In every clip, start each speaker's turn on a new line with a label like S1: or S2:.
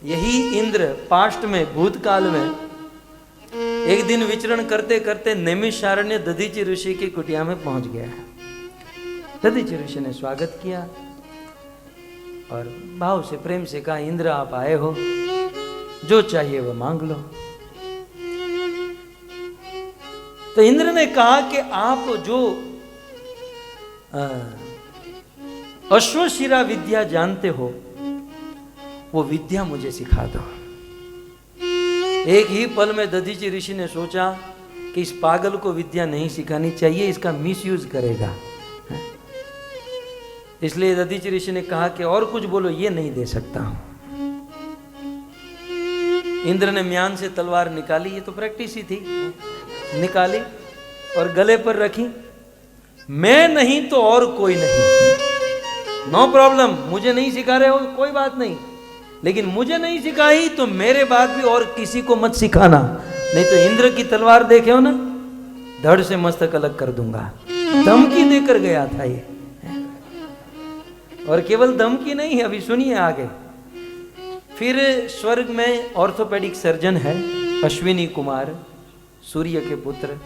S1: यही इंद्र पास्ट में, भूतकाल में एक दिन विचरण करते करते नैमिषारण्य दधीचि ऋषि की कुटिया में पहुंच गया। दधीचि ऋषि ने स्वागत किया और भाव से, प्रेम से कहा, इंद्र आप आए हो, जो चाहिए वो मांग लो। तो इंद्र ने कहा कि आप जो अश्वशिरा विद्या जानते हो वो विद्या मुझे सिखा दो। एक ही पल में दधीचि ऋषि ने सोचा कि इस पागल को विद्या नहीं सिखानी चाहिए, इसका मिसयूज करेगा। इसलिए दधीचि ऋषि ने कहा कि और कुछ बोलो, ये नहीं दे सकता हूं। इंद्र ने म्यान से तलवार निकाली, ये तो प्रैक्टिस ही थी, निकाली और गले पर रखी। मैं नहीं तो और कोई नहीं, नो प्रॉब्लम, मुझे नहीं सिखा रहे हो कोई बात नहीं, लेकिन मुझे नहीं सिखाई तो मेरे बाद भी और किसी को मत सिखाना, नहीं तो इंद्र की तलवार देखे हो ना, धड़ से मस्तक अलग कर दूंगा। धमकी देकर गया था ये, और केवल धमकी नहीं, अभी सुनिए आगे। फिर स्वर्ग में ऑर्थोपेडिक सर्जन है अश्विनी कुमार, सूर्य के पुत्र।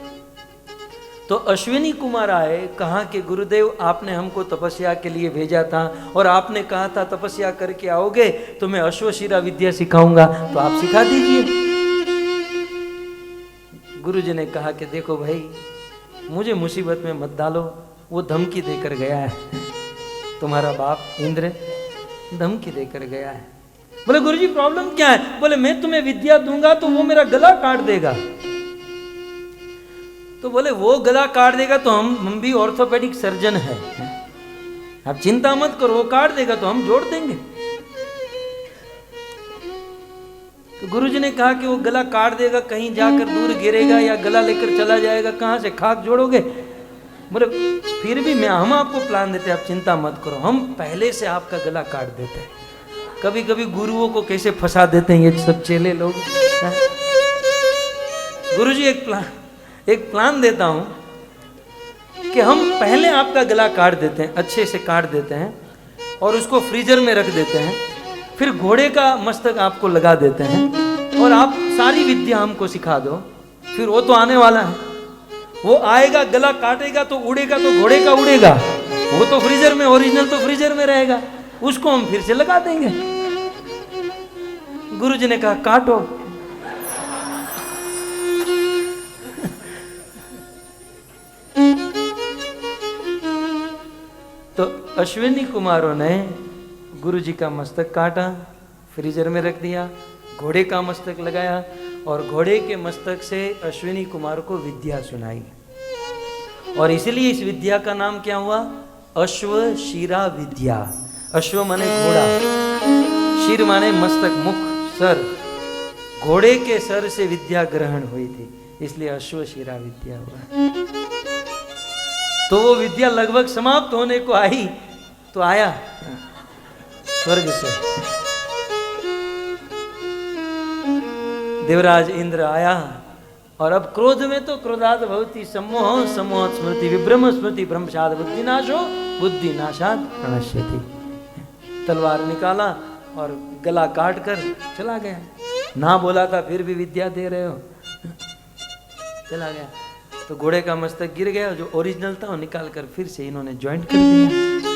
S1: तो अश्विनी कुमार आए, कहा कि गुरुदेव आपने हमको तपस्या के लिए भेजा था और आपने कहा था तपस्या करके आओगे तो मैं अश्वशिरा विद्या सिखाऊंगा, तो आप सिखा दीजिए। गुरुजी ने कहा कि देखो भाई, मुझे मुसीबत में मत डालो, वो धमकी देकर गया है, तुम्हारा बाप इंद्र धमकी देकर गया है। बोले गुरुजी प्रॉब्लम क्या है? बोले मैं तुम्हें विद्या दूंगा तो वो मेरा गला काट देगा। तो बोले वो गला काट देगा तो हम भी ऑर्थोपेडिक सर्जन है, आप चिंता मत करो, वो काट देगा तो हम जोड़ देंगे। तो गुरुजी ने कहा कि वो गला काट देगा, कहीं जाकर दूर गिरेगा या गला लेकर चला जाएगा, कहां से खाक जोड़ोगे? बोले फिर भी हम आपको प्लान देते, आप चिंता मत करो, हम पहले से आपका गला काट देते हैं। कभी कभी गुरुओं को कैसे फंसा देते हैं ये सब चेले लोग। गुरुजी एक प्लान देता हूं कि हम पहले आपका गला काट देते हैं, अच्छे से काट देते हैं और उसको फ्रीजर में रख देते हैं, फिर घोड़े का मस्तक आपको लगा देते हैं और आप सारी विद्या हमको सिखा दो। फिर वो तो आने वाला है, वो आएगा, गला काटेगा तो उड़ेगा, तो घोड़े का उड़ेगा, वो तो फ्रीजर में, ओरिजिनल तो फ्रीजर में रहेगा, उसको हम फिर से लगा देंगे। गुरुजी ने कहा काटो। तो अश्विनी कुमारों ने गुरुजी का मस्तक काटा, फ्रीजर में रख दिया, घोड़े का मस्तक लगाया और घोड़े के मस्तक से अश्विनी कुमार को विद्या सुनाई। और इसलिए इस विद्या का नाम क्या हुआ? अश्वशिरा विद्या। अश्व माने घोड़ा, शिर माने मस्तक, मुख, सर। घोड़े के सर से विद्या ग्रहण हुई थी, इसलिए अश्वशिरा विद्या हुआ। तो वो विद्या लगभग समाप्त होने को आई तो आया स्वर्ग से देवराज इंद्र आया, और अब क्रोध में तो क्रोधाद भवति सम्मोह सम्मोह स्मृति विभ्रम स्मृति भ्रमशाद बुद्धिनाशो बुद्धिनाशाद प्रणश्यति। तलवार निकाला और गला काट कर चला गया। ना बोला था फिर भी विद्या दे रहे हो, चला गया। तो घोड़े का मस्तक गिर गया, जो ओरिजिनल था वो निकाल कर फिर से इन्होंने ज्वाइंट कर दिया।